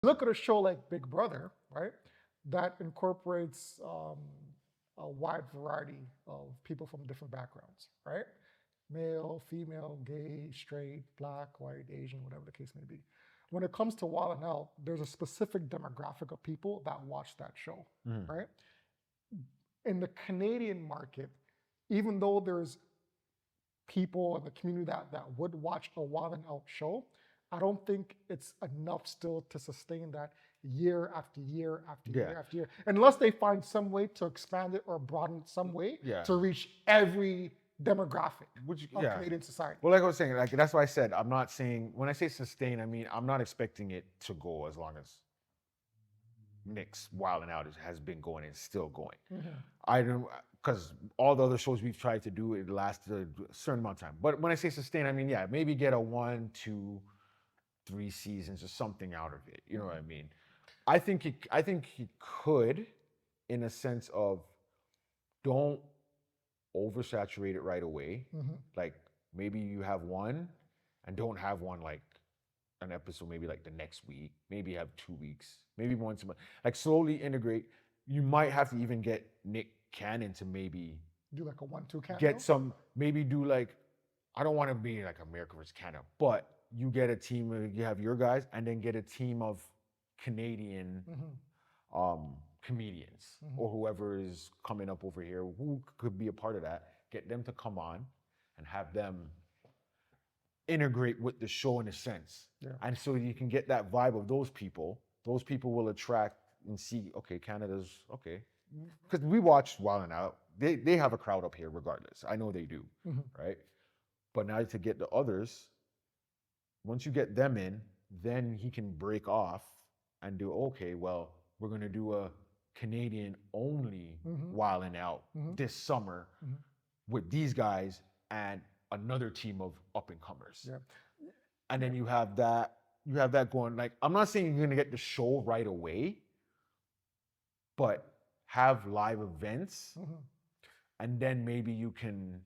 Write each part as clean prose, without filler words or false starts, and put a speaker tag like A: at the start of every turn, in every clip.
A: look at a show like Big Brother, right, that incorporates a wide variety of people from different backgrounds, right? Male, female, gay, straight, black, white, Asian, whatever the case may be. When it comes to Wild 'N Out, there's a specific demographic of people that watch that show,
B: Mhm.
A: right? In the Canadian market, even though there's people in the community that would watch a Wild 'N Out show, I don't think it's enough still to sustain that year after year after
B: Yeah.
A: year after year, unless they find some way to expand it or broaden it some way
B: Yeah.
A: to reach every demographic
B: Which,
A: of
B: yeah.
A: Canadian society.
B: Well, like I was saying, like that's why I said I'm not saying when I say sustain, I mean I'm not expecting it to go as long as Nick's Wild 'N Out has been going and still going. I don't because all the other shows we've tried to do it lasted a certain amount of time. But when I say sustain, I mean yeah, maybe get a 1, 2, 3 seasons or something out of it. You know what I mean? I think he could, in a sense of don't oversaturate it right away. Like maybe you have one and don't have one like an episode maybe like the next week, maybe have 2 weeks, maybe once a month. Like slowly integrate. You might have to even get Nick Cannon to maybe
A: Do like a 1-2 cameo.
B: get some, maybe do like, I don't want to be like America versus Canada, but you get a team, you have your guys, and then get a team of Canadian comedians or whoever is coming up over here who could be a part of that. Get them to come on and have them integrate with the show in a sense.
A: Yeah.
B: And so you can get that vibe of those people. Those people will attract and see, okay, Canada's okay. Because we watched Wild 'N Out. They have a crowd up here regardless. I know they do, right? But now to get the others, once you get them in, then he can break off and do, okay, well, we're going to do a Canadian only Wild 'N Out this summer with these guys and another team of up and comers.
A: Yeah.
B: And then you have that going. Like, I'm not saying you're going to get the show right away, but have live events, and then maybe you can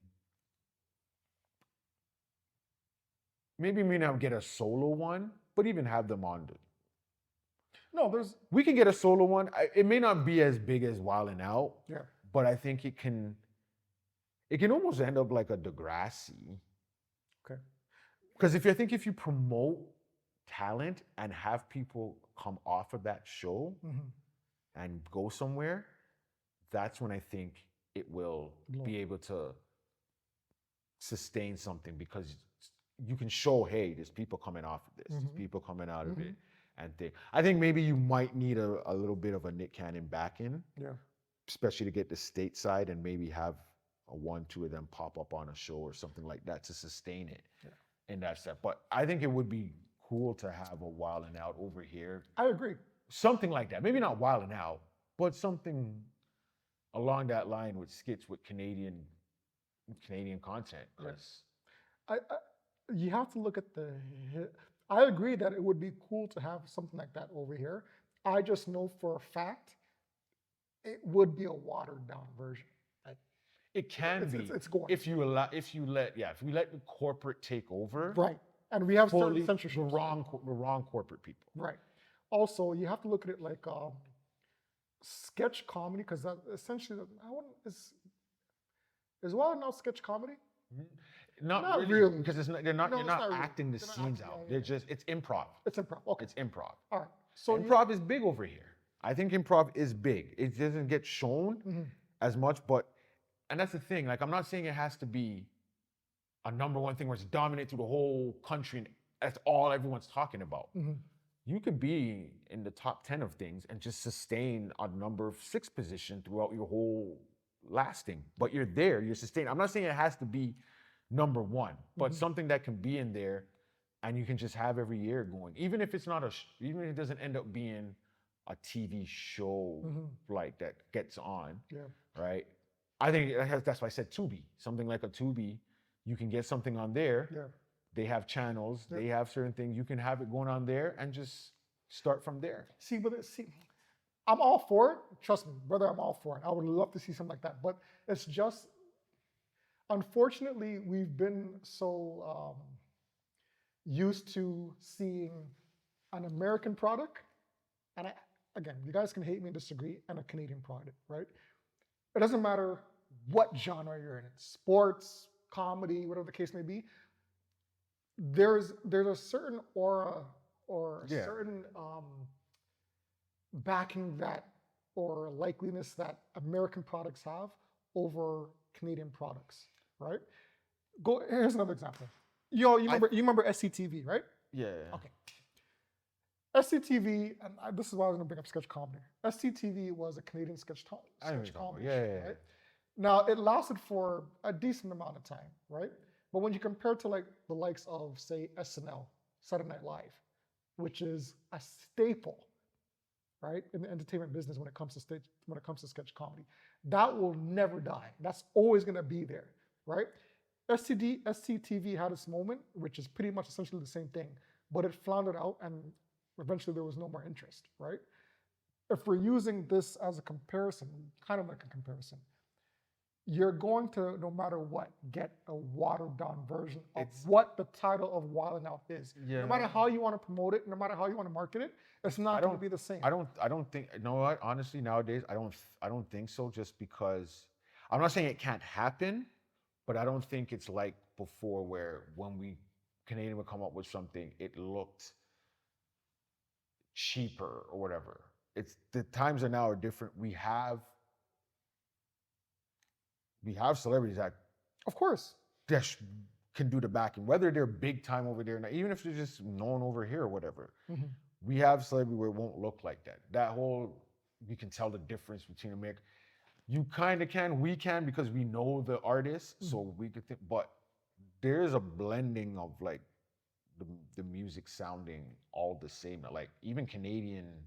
B: maybe may not get a solo one, but even have them on.
A: No, there's
B: We can get a solo one. It may not be as big as Wild 'N Out,
A: yeah.
B: but I think it can. It can almost end up like a Degrassi.
A: Okay.
B: Because if you promote talent and have people come off of that show and go somewhere, that's when I think it will be able to sustain something, because you can show, hey, there's people coming off of this, there's people coming out of it, and I think maybe you might need a little bit of a Nick Cannon back in, especially to get the stateside and maybe have a 1, 2 of them pop up on a show or something like that to sustain it in that stuff. But I think it would be cool to have a Wild 'N Out over here.
A: I agree.
B: Something like that. Maybe not Wild 'N Out, but something along that line with skits with Canadian content. Because
A: you have to look at I agree that it would be cool to have something like that over here. I just know for a fact it would be a watered down version.
B: it can be
A: it's going.
B: if you let the corporate take over.
A: Right. And we have certain
B: Fully
A: censorship.
B: the wrong corporate people.
A: Right. Also, you have to look at it like sketch comedy, because that essentially, is Wild 'N Out sketch comedy?
B: Not really, because you're not acting the scenes out. They're just, it's improv.
A: It's improv. Okay.
B: It's improv.
A: All right. So
B: improv is big over here. I think improv is big. It doesn't get shown as much, and that's the thing. Like, I'm not saying it has to be a number one thing where it's dominant through the whole country and that's all everyone's talking about. You could be in the top 10 of things and just sustain a number 6 position throughout your whole lasting. But you're there, you're sustained. I'm not saying it has to be number 1, but something that can be in there and you can just have every year going. Even if it's not even if it doesn't end up being a TV show like that gets on, right? I think that's why I said Tubi. Something like a Tubi, you can get something on there.
A: Yeah.
B: They have channels. They have certain things. You can have it going on there and just start from there.
A: See, I'm all for it. Trust me, brother, I'm all for it. I would love to see something like that. But it's just, unfortunately, we've been so used to seeing an American product and again, you guys can hate me and disagree, and a Canadian product, right? It doesn't matter what genre you're in, sports, comedy, whatever the case may be. There's a certain aura or a
B: Yeah.
A: certain backing that or likeliness that American products have over Canadian products, right? Go here's another example. You remember SCTV, right?
B: Yeah.
A: Okay. SCTV, and this is why I was going to bring up sketch comedy. SCTV was a Canadian sketch
B: I know what you're
A: sketch
B: talking
A: comedy
B: about. Yeah,
A: show,
B: yeah, yeah.
A: right? Now it lasted for a decent amount of time, right? But when you compare to like the likes of say SNL, Saturday Night Live, which is a staple, right, in the entertainment business when it comes to sketch comedy, that will never die. That's always going to be there, right? SCTV had its moment, which is pretty much essentially the same thing, but it floundered out and eventually there was no more interest, right? If we're using this as a comparison, kind of like a comparison, you're going to, no matter what, get a watered down version of what the title of Wild 'N Out is.
B: Yeah.
A: No matter how you want to promote it, no matter how you want to market it, it's not going to be the same.
B: I don't think. You know what? Honestly, nowadays, I don't think so. Just because I'm not saying it can't happen, but I don't think it's like before, where when we Canadian would come up with something, it looked cheaper or whatever. It's the times are now are different. We have celebrities that
A: Of course.
B: just can do the backing, whether they're big time over there, or not, even if they're just known over here or whatever.
A: Mm-hmm.
B: We have celebrity where it won't look like that. That whole, you can tell the difference between America. You kind of can, we can, because we know the artists, so we could think, but there's a blending of like the music sounding all the same. Like even Canadian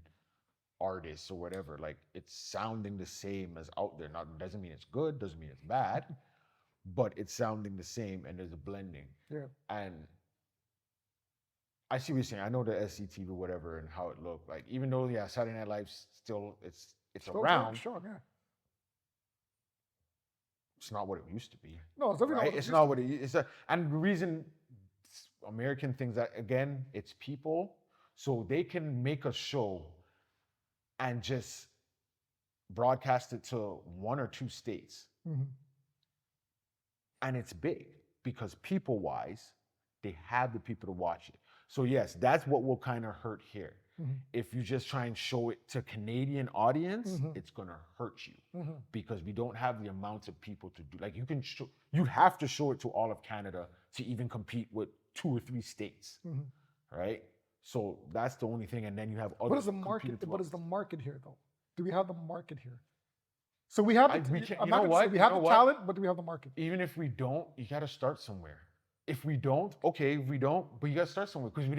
B: artists or whatever, like it's sounding the same as out there. Not doesn't mean it's good, doesn't mean it's bad, but it's sounding the same and there's a blending.
A: Yeah.
B: And I see what you're saying. I know the SCTV whatever and how it looked. Like even though Saturday Night Live still it's around.
A: Sure, yeah.
B: It's not what it used to be.
A: No, it's definitely
B: Right? It's not what it is. And the reason American things that again, it's people, so they can make a show and just broadcast it to 1 or 2 states.
A: Mm-hmm.
B: And it's big because people wise, they have the people to watch it. So yes, that's what will kind of hurt here.
A: Mm-hmm.
B: If you just try and show it to Canadian audience, it's gonna hurt you because we don't have the amount of people to do. Like you have to show it to all of Canada to even compete with 2 or 3 states, right? So that's the only thing. And then you have other.
A: What is the market? What is the market here, though? Do we have the market here? So we have. We have the talent, but do we have the market?
B: Even if we don't, you got to start somewhere. If we don't, okay, if we don't, but you got to start somewhere because if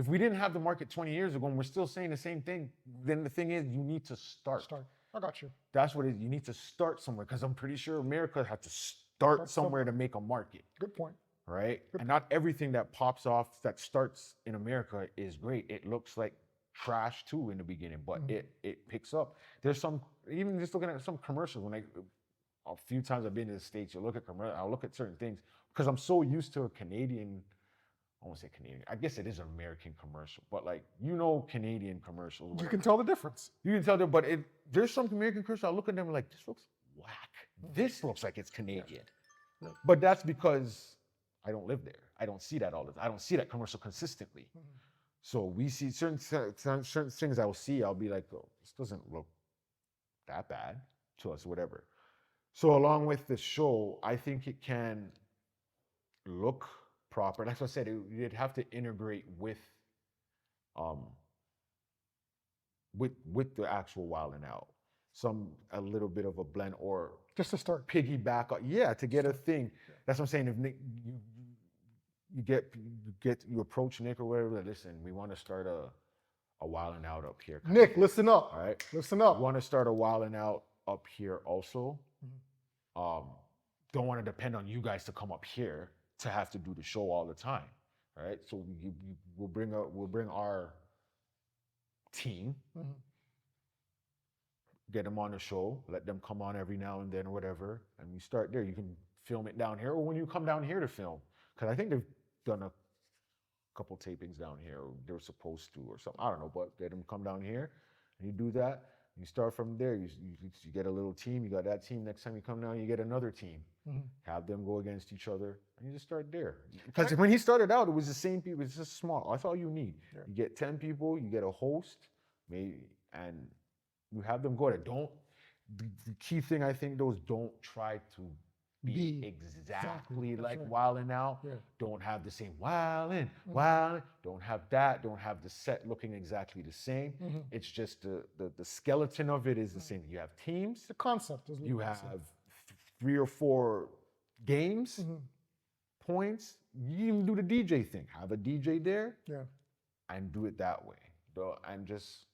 B: we didn't have the market 20 years ago and we're still saying the same thing, then the thing is you need to start.
A: I got you.
B: That's what it is. You need to start somewhere because I'm pretty sure America had to start somewhere to make a market.
A: Good point.
B: Right? And not everything that pops off that starts in America is great. It looks like trash too in the beginning, but it picks up. There's some, even just looking at some commercials, when a few times I've been to the States, you look at commercials, I'll look at certain things because I'm so used to a Canadian, I won't say Canadian, I guess it is an American commercial, but like, Canadian commercials.
A: You can tell the difference.
B: You can tell them, but there's some American commercials, I look at them and like, this looks whack. This looks like it's Canadian. Yeah. But that's because I don't live there. I don't see that all the time. I don't see that commercial consistently. So we see certain things I will see, I'll be like, oh, this doesn't look that bad to us, whatever. So along with the show, I think it can look proper. Like I said, you'd have to integrate with the actual Wild 'N Out. A little bit of a blend or
A: just to start
B: piggyback, to get a thing. Yeah. That's what I'm saying. If Nick, you approach Nick or whatever. Listen, we want to start a Wild 'N Out up here.
A: Nick, listen up.
B: All right,
A: listen up.
B: We want to start a Wild 'N Out up here also. Don't want to depend on you guys to come up here to have to do the show all the time. All right, so we'll bring our team. Get them on the show, let them come on every now and then or whatever, and you start there. You can film it down here, or when you come down here to film, because I think they've done couple tapings down here, or they were supposed to, or something. I don't know, but let them come down here, and you do that. You start from there. You get a little team. You got that team. Next time you come down, you get another team. Have them go against each other, and you just start there. Because when he started out, it was the same people. It's just small. That's all you need.
A: Yeah.
B: You get 10 people. You get a host, maybe, and you have them go there. Don't. The key thing I think though is don't try to be exactly like
A: right.
B: Wild 'N Out.
A: Yeah.
B: Don't have the same Wild 'N Wild. Don't have that. Don't have the set looking exactly the same. It's just the skeleton of it is the same. You have teams.
A: The concept is.
B: You have 3 or 4 games, points. You even do the DJ thing. Have a DJ there.
A: Yeah.
B: And do it that way. And just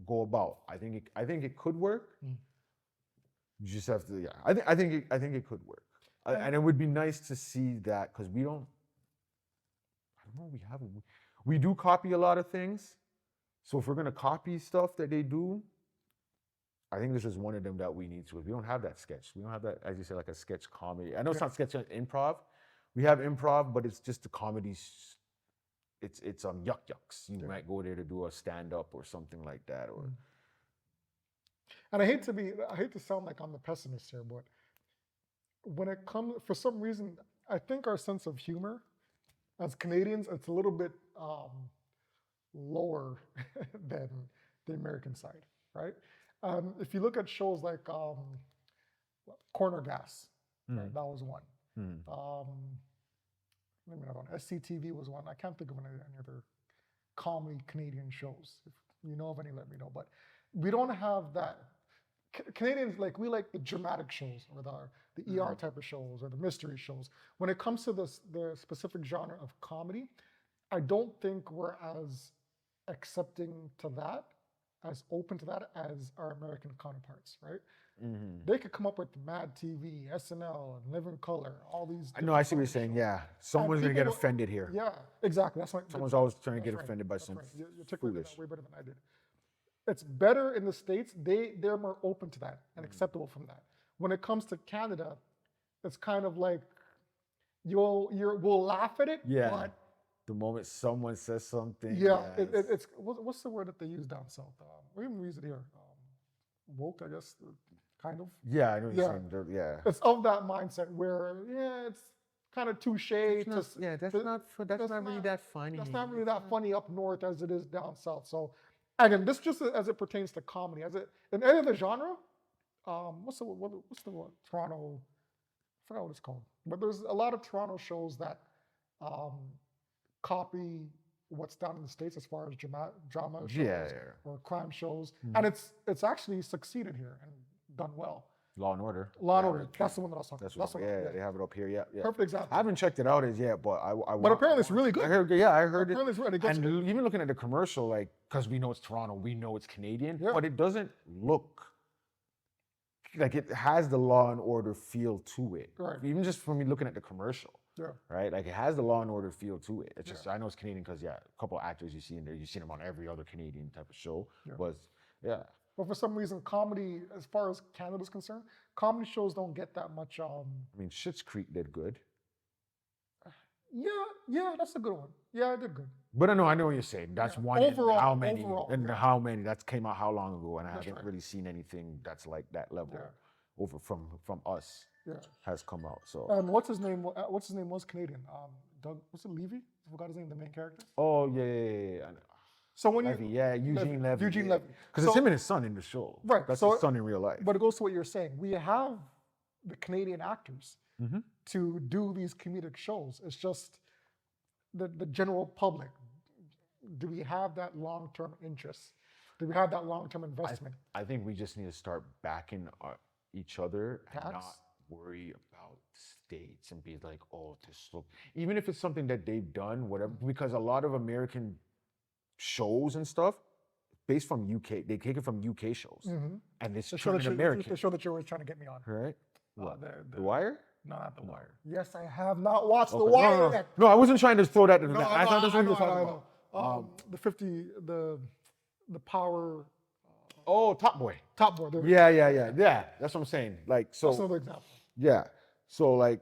B: go about. I think it could work. You just have to. Yeah. I think it could work. And it would be nice to see that because we don't. I don't know. We haven't. We do copy a lot of things. So if we're gonna copy stuff that they do, I think this is one of them that we need to. We don't have that sketch. We don't have that, as you say, like a sketch comedy. I know it's not sketch improv. We have improv, but it's just the comedies. It's yuck yucks. You might go there to do a stand up or something like that, or.
A: And I hate to sound like I'm the pessimist here, but when it comes, for some reason, I think our sense of humor as Canadians, it's a little bit lower than the American side, right? If you look at shows like Corner Gas, right, that was one. Maybe another one. SCTV was one. I can't think of any other comedy Canadian shows. If you know of any, let me know. But we don't have that. Canadians, like, we like the dramatic shows or the ER type of shows or the mystery shows. When it comes to the specific genre of comedy, I don't think we're as accepting to that, as open to that as our American counterparts, right? They could come up with Mad TV, SNL, and Live in Color, all these.
B: I know, I see what you're saying. Yeah, someone's gonna get offended here.
A: Yeah, exactly. That's what
B: someone's always trying to get offended by something.
A: You're articulating that way better than I did. It's better in the States. They're more open to that and acceptable from that. When it comes to Canada, it's kind of like we'll laugh at it.
B: Yeah.
A: But
B: the moment someone says something.
A: Yeah, it's what's the word that they use down south? We even use it here. Woke, I guess, kind of.
B: Yeah, I know what you're saying. Yeah.
A: It's of that mindset where it's kind of touche.
B: That's not really that funny.
A: That's not really that funny up north as it is down south. So again, this just as it pertains to comedy, in any other genre. What's the word? Toronto. I forgot what it's called. But there's a lot of Toronto shows that copy what's done in the States as far as drama shows or crime shows, and it's actually succeeded here and done well.
B: Law and Order.
A: Law and Order. That's the one that I was talking about.
B: They have it up here. Yeah.
A: Perfect example.
B: I haven't checked it out as yet, but
A: But apparently it's really good.
B: I heard it.
A: Apparently it's really good.
B: And even looking at the commercial, like, because we know it's Toronto, we know it's Canadian, but it doesn't look like it has the Law and Order feel to it.
A: Right.
B: Even just from me looking at the commercial.
A: Yeah.
B: Right? Like, it has the Law and Order feel to it. It's just, I know it's Canadian because, a couple of actors you see in there, you've seen them on every other Canadian type of show. But
A: for some reason, comedy, as far as Canada's concerned, comedy shows don't get that much.
B: I mean, Schitt's Creek did good.
A: Yeah, that's a good one. Yeah, it did good.
B: But I know what you're saying. That's one.
A: Overall,
B: how many? That came out how long ago? And I haven't really seen anything that's like that level over from us. Yeah. Has come out. So.
A: What's his name? What's his name was Canadian. Doug. What's it? Levy? I forgot his name. The main character.
B: Oh yeah.
A: So when
B: Eugene Levy.
A: Eugene Levy.
B: Because it's him and his son in the show.
A: Right.
B: That's his son in real life.
A: But it goes to what you're saying. We have the Canadian actors to do these comedic shows. It's just the general public. Do we have that long-term interest? Do we have that long-term investment?
B: I think we just need to start backing each other and not worry about states and be like, oh, this look. Even if it's something that they've done, whatever. Because a lot of American shows and stuff based from UK, they take it from UK shows, and it's turned American.
A: The show that you were trying to get me on,
B: right? What? The Wire?
A: No, not The Wire. Yes, I have not watched The Wire.
B: No, I wasn't trying to throw that.
A: I thought that's what you were talking about. The Power.
B: Oh, Top Boy.
A: Top Boy.
B: Yeah. That's what I'm saying. Like, so.
A: That's another example.
B: Yeah. So, like,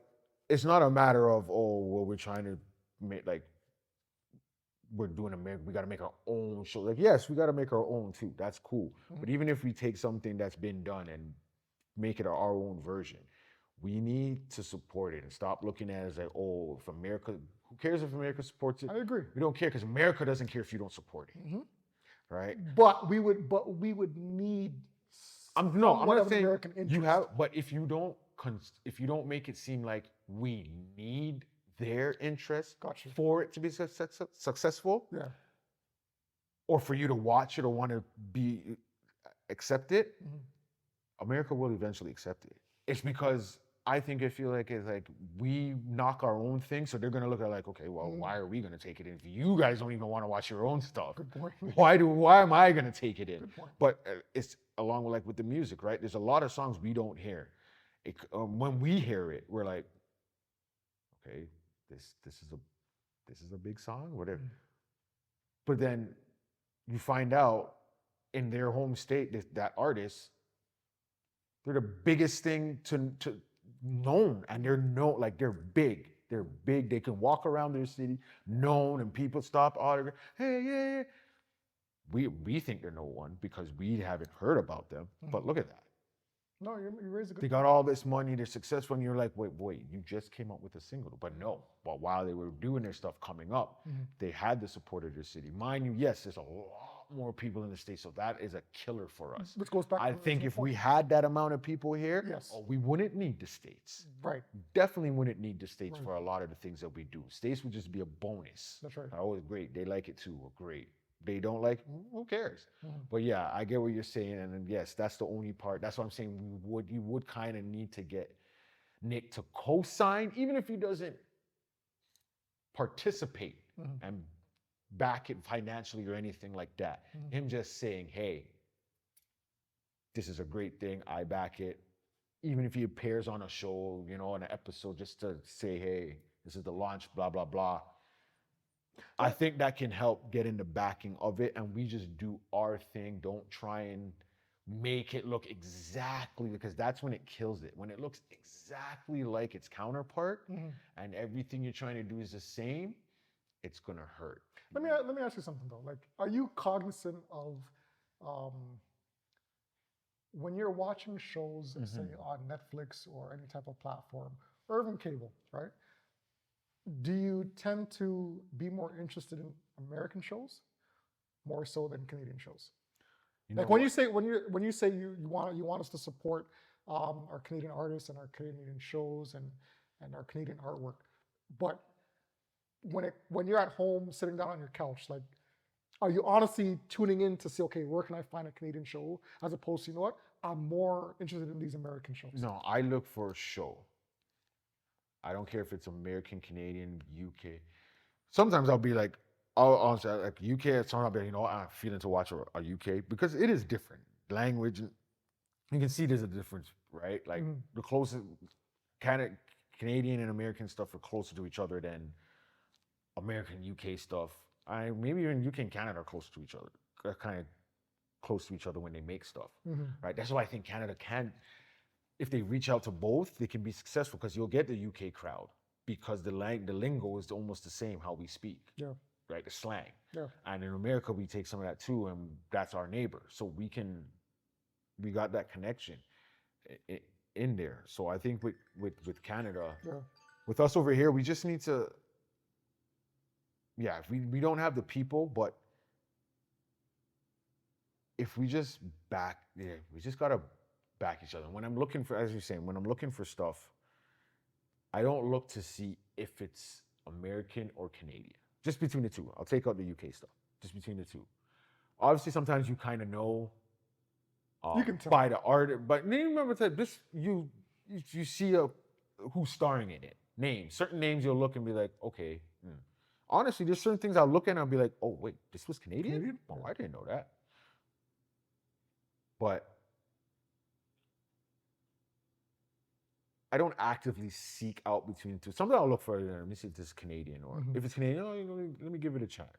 B: it's not a matter of, we're trying to make, like, we're doing America, we got to make our own show. Like, yes, we got to make our own too. That's cool. But even if we take something that's been done and make it our own version, we need to support it and stop looking at it as like, oh, if America, who cares if America supports it?
A: I agree.
B: We don't care because America doesn't care if you don't support it, right?
A: But we would need
B: I'm
A: somewhat
B: not
A: of an
B: saying
A: American interest.
B: you have, but if you don't make it seem like we need their interest
A: Gotcha.
B: for it to be successful,
A: Yeah.
B: or for you to watch it or want to be accept it, America will eventually accept it. It's because I feel like it's like we knock our own thing, so they're gonna look at it like, okay, well, why are we gonna take it in if you guys don't even want to watch your own stuff?
A: Good point.
B: Why am I gonna take it in?
A: Good point.
B: But it's along with like with the music, right? There's a lot of songs we don't hear. When we hear it, we're like, okay, this is a big song, whatever. But then you find out in their home state that artist, they're the biggest thing to known, and they're big. They're big. They can walk around their city, known, and people stop autograph. Hey, yeah. We think they're no one because we haven't heard about them. But look at that.
A: No, you raised a good
B: They got all this money, they're successful, and you're like, wait, you just came up with a single. But no, but while they were doing their stuff coming up, they had the support of their city. Mind you, yes, there's a lot more people in the States, so that is a killer for us.
A: Which goes back
B: I
A: to the
B: think
A: original
B: if we
A: point.
B: had that amount of people here,
A: Yes.
B: we wouldn't need the States.
A: Right.
B: Definitely wouldn't need the States for a lot of the things that we do. States would just be a bonus.
A: That's right.
B: Oh, great. They like it too. Great. They don't like, who cares? But yeah, I get what you're saying, and then yes, that's the only part. That's what I'm saying. You would kind of need to get Nick to co-sign, even if he doesn't participate and back it financially or anything like that. Him just saying, hey, this is a great thing, I back it. Even if he appears on a show, on an episode, just to say, hey, this is the launch, blah, blah, blah. I think that can help get in the backing of it, and we just do our thing. Don't try and make it look exactly, because that's when it kills it. When it looks exactly like its counterpart and everything you're trying to do is the same, it's gonna hurt.
A: Let me ask you something though. Like, are you cognizant of when you're watching shows, say on Netflix or any type of platform, or even cable, right? Do you tend to be more interested in American shows more so than Canadian shows? Like when you say you want us to support our Canadian artists and our Canadian shows and our Canadian artwork, but when you're at home sitting down on your couch, like, are you honestly tuning in to see, okay, where can I find a Canadian show, as opposed to, you know what, I'm more interested in these American shows?
B: No, I look for a show. I don't care if it's American, Canadian, UK. Sometimes I'll be like, honestly, like UK, I'll be like, I'm feeling to watch a UK, because it is different. Language, you can see there's a difference, right? Like the closest, Canadian and American stuff are closer to each other than American, UK stuff. Maybe even UK and Canada are close to each other, kind of close to each other when they make stuff, right? That's why I think Canada can, if they reach out to both, they can be successful, because you'll get the UK crowd, because the lingo is almost the same how we speak, right? The slang. Yeah. And in America, we take some of that too, and that's our neighbor. So we got that connection in there. So I think with Canada, with us over here, we just need to, we don't have the people, but if we just we just gotta back each other. When I'm looking for, as you're saying, when I'm looking for stuff, I don't look to see if it's American or Canadian. Just between the two. I'll take out the UK stuff. Just between the two. Obviously, sometimes you kind of know
A: you can tell
B: by the art, but remember that this you see who's starring in it. Names, certain names you'll look and be like, okay. Honestly, there's certain things I'll look at and I'll be like, oh wait, this was Canadian? Oh, I didn't know that. But I don't actively seek out between the two. Sometimes I'll look for it, let me see if this is Canadian, or if it's Canadian, let me give it a chance.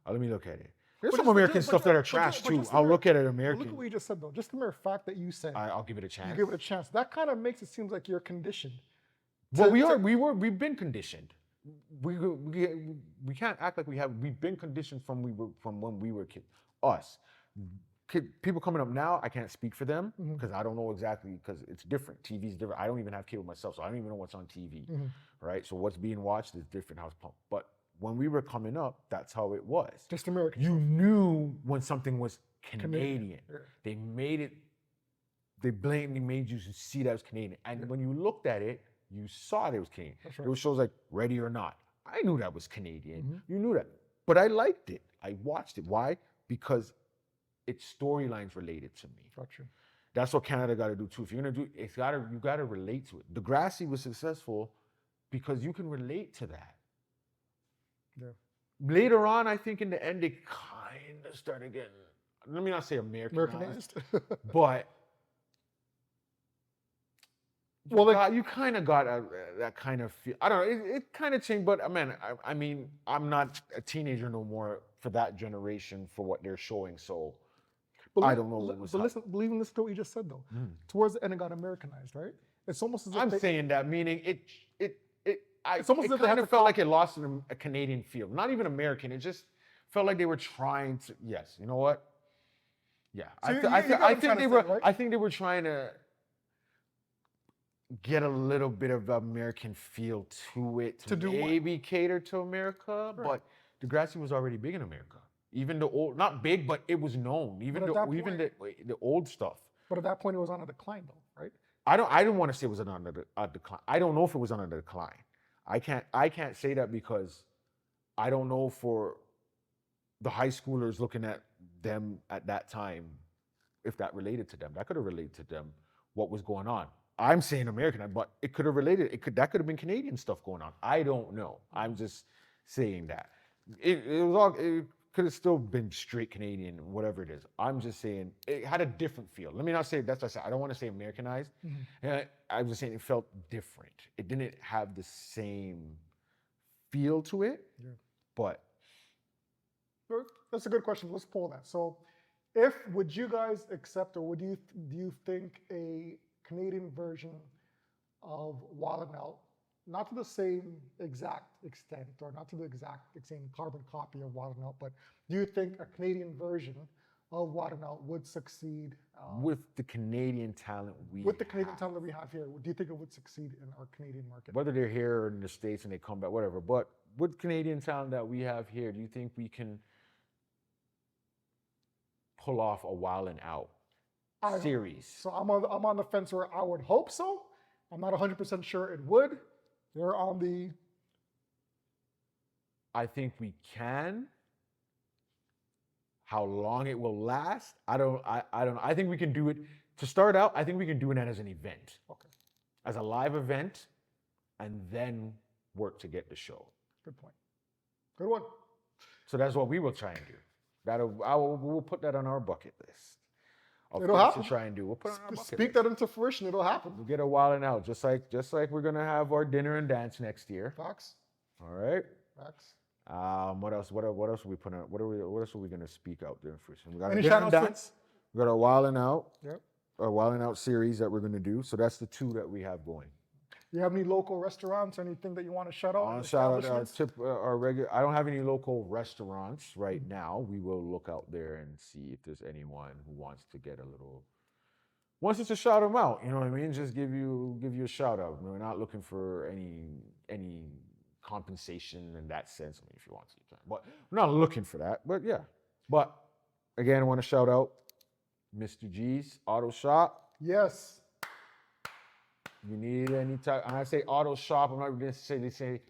B: Let me look at it. There's some American stuff that are trash too. I'll look at it American.
A: Look at what you just said though. Just the mere fact that you said
B: I'll give it a chance.
A: You give it a chance. That kind of makes it seem like you're conditioned.
B: Well, we've been conditioned. we can't act like we've been conditioned from when we were kids. Us. People coming up now, I can't speak for them because I don't know exactly, because it's different. TV's different. I don't even have cable myself, so I don't even know what's on TV, right? So what's being watched is different. House pump. But when we were coming up, that's how it was.
A: Just American.
B: You knew when something was Canadian.
A: Yeah.
B: They made it. They blatantly made you see that it was Canadian, and when you looked at it, you saw that it was Canadian.
A: That's right.
B: There were shows like Ready or Not. I knew that was Canadian. You knew that, but I liked it. I watched it. Why? Because its storylines related to me.
A: Gotcha.
B: That's what Canada got to do too. If you're gonna do, you gotta relate to it. Degrassi was successful because you can relate to that.
A: Yeah.
B: Later on, I think in the end, it kind of started getting. Let me not say Americanized. But well, you kind of got that kind of feel. I don't know. It kind of changed, but man, I mean, I'm not a teenager no more for that generation for what they're showing. So I don't know what was.
A: But listen to what you just said though. Towards the end, it got Americanized, right? It's almost as if
B: I'm saying that, meaning
A: it's almost as if they
B: kind of felt like it lost a Canadian feel. Not even American. It just felt like they were trying to. Yes, you know what? Yeah,
A: So
B: I think they were. Right? I think they were trying to get a little bit of American feel to it to maybe cater to America, right. But Degrassi was already big in America. Even the old, not big, but it was known. Even the old stuff.
A: But at that point, it was on a decline, though, right?
B: I don't want to say it was on a decline. I don't know if it was on a decline. I can't say that because I don't know for the high schoolers looking at them at that time if that related to them. That could have related to them what was going on. I'm saying American, but it could have related. That could have been Canadian stuff going on. I don't know. I'm just saying that it could have still been straight Canadian, whatever it is. I'm just saying it had a different feel. Let me not say that's what I said. I don't want to say Americanized. I'm just saying it felt different. It didn't have the same feel to it. Yeah. But
A: that's a good question. Let's pull that. So, would you guys accept, or do you think a Canadian version of Wild 'N Out, not to the same exact extent, or not to the same carbon copy of Wild 'N Out, but do you think a Canadian version of Wild 'N Out would succeed
B: with the Canadian talent we
A: have here? Do you think it would succeed in our Canadian market?
B: Whether they're here or in the States and they come back, whatever. But with Canadian talent that we have here, do you think we can pull off a Wild 'N Out series?
A: So I'm on the fence where I would hope so. I'm not 100% sure it would. They're on the.
B: I think we can. How long it will last, I don't know. I think we can do it. To start out, I think we can do it as an event. Okay. As a live event, and then work to get the show.
A: Good point. Good one.
B: So that's what we will try and do. We'll put that on our bucket list.
A: It'll happen.
B: To try and do. We'll put it on our bucket
A: Speak
B: list.
A: That into fruition. It'll happen.
B: We'll get a Wild 'N Out, just like we're gonna have our dinner and dance next year.
A: Facts.
B: All right.
A: Facts.
B: What else? What else are we putting? What else are we gonna speak out there for? We got a
A: Any
B: dinner and
A: shout-outs?
B: dance. We got a Wild 'N Out.
A: Yep.
B: A Wild 'N Out series that we're gonna do. So that's the two that we have going.
A: Do you have any local restaurants or anything that you want to shout out?
B: Shout out our regular. I don't have any local restaurants right now. We will look out there and see if there's anyone who wants to get a little. Wants us to shout them out, you know what I mean? Just give you a shout out. We're not looking for any compensation in that sense. I mean, if you want to, you can. But we're not looking for that. But yeah. But again, I want to shout out Mr. G's Auto Shop.
A: Yes.
B: You need any type, and I say auto shop, I'm not going to say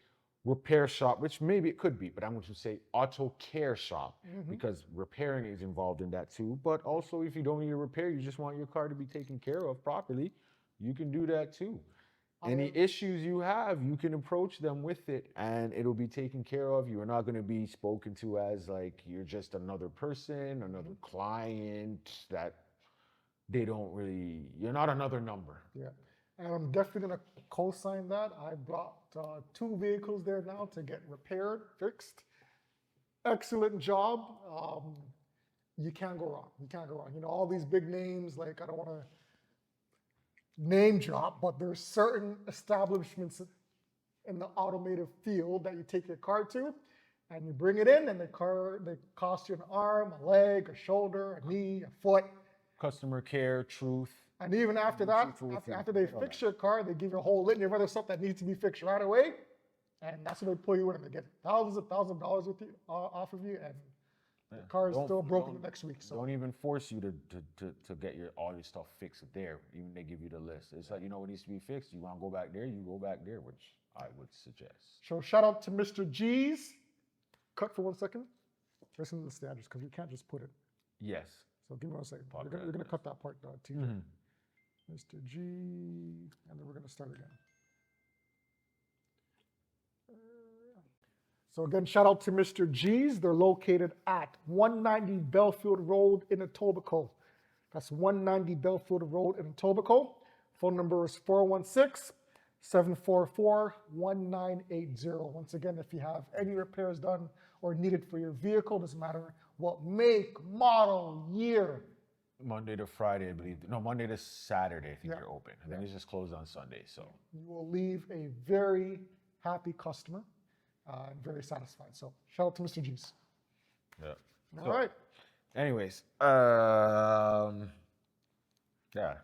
B: repair shop, which maybe it could be, but I'm going to say auto care shop because repairing is involved in that too. But also, if you don't need a repair, you just want your car to be taken care of properly, you can do that too. Any issues you have, you can approach them with it and it'll be taken care of. You're not going to be spoken to as like you're just another person, another client that you're not another number.
A: Yeah. And I'm definitely going to co-sign that. I brought 2 vehicles there now to get repaired, fixed. Excellent job. You can't go wrong. You can't go wrong. You know, all these big names, like I don't want to name drop, but there's certain establishments in the automated field that you take your car to, and you bring it in, and they cost you an arm, a leg, a shoulder, a knee, a foot.
B: Customer care, truth.
A: And even after that, after they fix your car, they give you a whole litany of other stuff that needs to be fixed right away. And that's when they pull you in and they get thousands of dollars with you, off of you, and the car is still broken the next week. So
B: don't even force you to get all your stuff fixed there. Even they give you the list. It's like, you know what needs to be fixed. You want to go back there, you go back there, which I would suggest.
A: So shout out to Mr. G's. Cut for 1 second. Listen to the standards because we can't just put it.
B: Yes.
A: So give me 1 second. You're gonna cut that part, TJ. Mr. G, and then we're gonna start again. So again, shout out to Mr. G's. They're located at 190 Belfield Road in Etobicoke. That's 190 Belfield Road in Etobicoke. Phone number is 416-744-1980. Once again, if you have any repairs done or needed for your vehicle, doesn't matter what make, model, year.
B: Monday to Friday, I believe. No, Monday to Saturday, I think you're open. And then it's just closed on Sunday. So
A: you will leave a very happy customer and very satisfied. So shout out to Mr. G's.
B: Yeah.
A: All right.
B: Anyways, yeah, I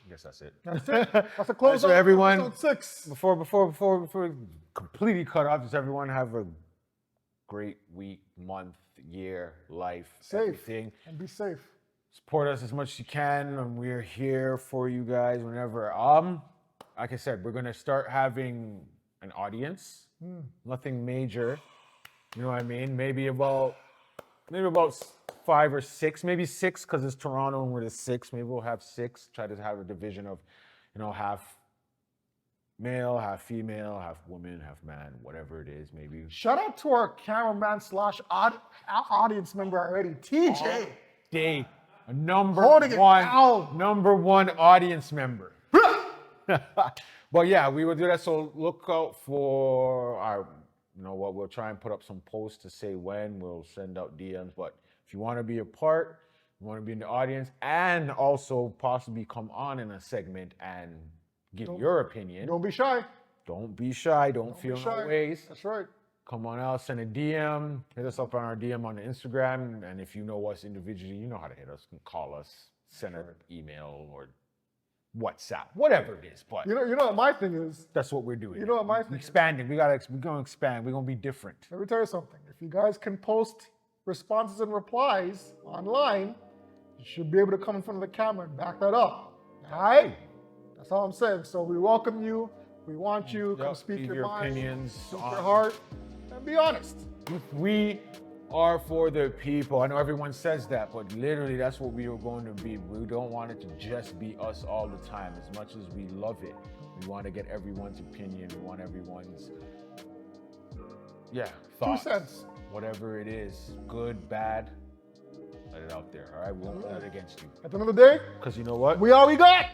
B: guess that's it.
A: That's it. That's a close
B: So everyone,
A: episode 6.
B: Before we completely cut off, does everyone have a great week, month, year, life, everything?
A: And be safe.
B: Support us as much as you can, and we're here for you guys whenever. Like I said, we're gonna start having an audience. Nothing major, you know what I mean? Maybe about 5 or 6, maybe 6, because it's Toronto and we're the 6. Maybe we'll have 6. Try to have a division of, half male, half female, half woman, half man, whatever it is. Maybe.
A: Shout out to our cameraman / audience member already, TJ.
B: Day, number one audience member. But yeah, we will do that. So look out for our, we'll try and put up some posts to say when. We'll send out DMs. But if you want to be a part, you want to be in the audience, and also possibly come on in a segment and give your opinion.
A: Don't be shy.
B: Don't be shy. Don't feel no ways.
A: That's right.
B: Come on out, send a DM. Hit us up on our DM on the Instagram. And if you know us individually, you know how to hit us. You can call us, send an email, or WhatsApp, whatever it is. But
A: you know what my thing is?
B: That's what we're doing.
A: You know what my thing
B: expanding. We're going to expand. We're going to be different.
A: Let me tell you something. If you guys can post responses and replies online, you should be able to come in front of the camera and back that up. All right? That's all I'm saying. So we welcome you. We want you. Come speak your mind,
B: opinions,
A: speak your heart, and be honest.
B: We are for the people. I know everyone says that, but literally that's what we are going to be. We don't want it to just be us all the time. As much as we love it, we want to get everyone's opinion. We want everyone's, thoughts.
A: 2 cents.
B: Whatever it is, good, bad, let it out there. All right, we won't hold it against you.
A: At the end of the day,
B: because you know what?
A: we all we got.